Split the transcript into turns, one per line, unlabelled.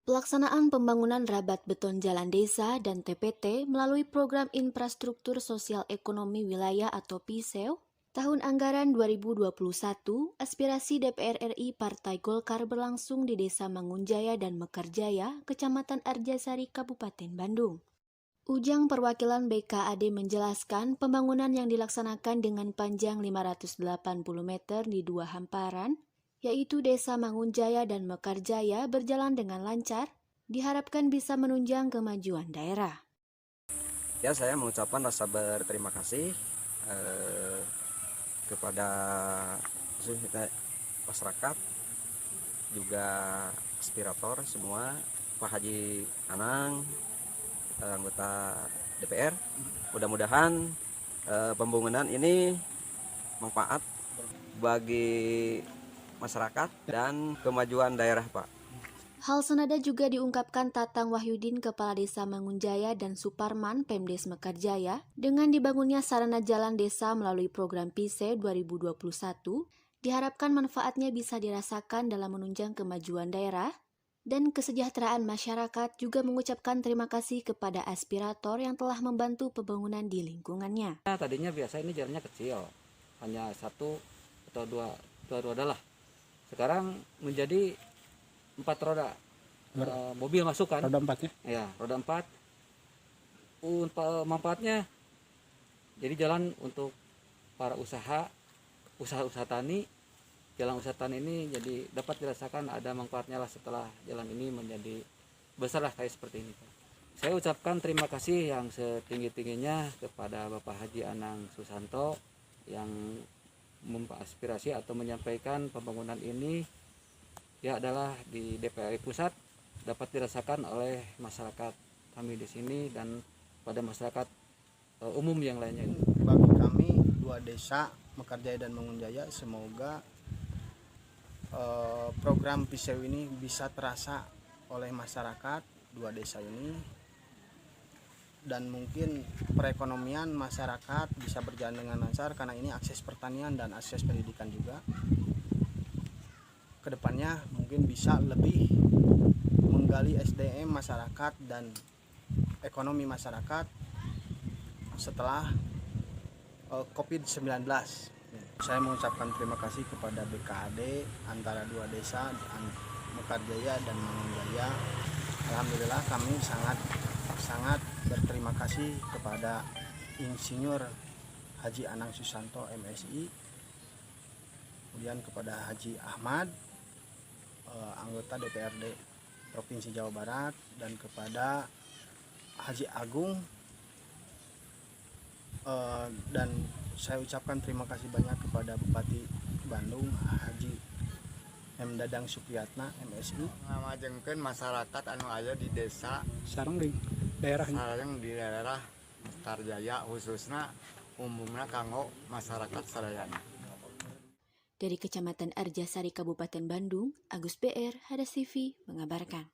Pelaksanaan pembangunan rabat beton jalan desa dan TPT melalui Program Infrastruktur Sosial Ekonomi Wilayah atau PISEW, tahun anggaran 2021, aspirasi DPR RI Partai Golkar berlangsung di Desa Mangunjaya dan Mekarjaya, Kecamatan Arjasari, Kabupaten Bandung. Ujang perwakilan BKAD menjelaskan pembangunan yang dilaksanakan dengan panjang 580 meter di dua hamparan, yaitu Desa Mangunjaya dan Mekarjaya berjalan dengan lancar, diharapkan bisa menunjang kemajuan daerah.
Ya, saya mengucapkan rasa berterima kasih kepada masyarakat, juga aspirator semua, Pak Haji Anang, anggota DPR. Mudah-mudahan pembangunan ini manfaat bagi masyarakat dan kemajuan daerah, Pak.
Hal senada juga diungkapkan Tatang Wahyudin, Kepala Desa Mangunjaya, dan Suparman, Pemdes Mekarjaya, dengan dibangunnya sarana jalan desa melalui program PISE 2021, diharapkan manfaatnya bisa dirasakan dalam menunjang kemajuan daerah, dan kesejahteraan masyarakat. Juga mengucapkan terima kasih kepada aspirator yang telah membantu pembangunan di lingkungannya.
Tadinya biasa ini jalannya kecil, hanya satu atau dua roda lah. Sekarang menjadi 4 roda, mobil masuk kan?
Roda 4 ya?
Ya, roda 4. Manfaatnya jadi jalan untuk para usaha tani. Jalan usaha tani ini jadi dapat dirasakan ada manfaatnya lah setelah jalan ini menjadi besar lah kayak seperti ini. Saya ucapkan terima kasih yang setinggi-tingginya kepada Bapak Haji Anang Susanto yang mengaspirasi atau menyampaikan pembangunan ini ya adalah di DPR Pusat dapat dirasakan oleh masyarakat kami di sini dan pada masyarakat umum yang lainnya.
Bagi kami dua desa Mekarjaya dan Mangunjaya, semoga program PISEW ini bisa terasa oleh masyarakat dua desa ini, dan mungkin perekonomian masyarakat bisa berjalan dengan lancar karena ini akses pertanian dan akses pendidikan juga. Kedepannya mungkin bisa lebih menggali SDM masyarakat dan ekonomi masyarakat setelah COVID-19. Saya mengucapkan terima kasih kepada BKAD antara dua desa Mekarjaya dan Mangunjaya. Alhamdulillah kami sangat berterima kasih kepada Insinyur Haji Anang Susanto MSI, kemudian kepada Haji Ahmad, anggota DPRD Provinsi Jawa Barat, dan kepada Haji Agung, dan saya ucapkan terima kasih banyak kepada Bupati Bandung Haji M. Dadang Supriyatna MSI.
Ngamajengkeun masyarakat anu aya di desa
Sareng di daerah
Mekarjaya, khususna umumna kanggo masyarakat sadayana.
Dari Kecamatan Arjasari, Kabupaten Bandung, Agus BR, Hadas TV mengabarkan.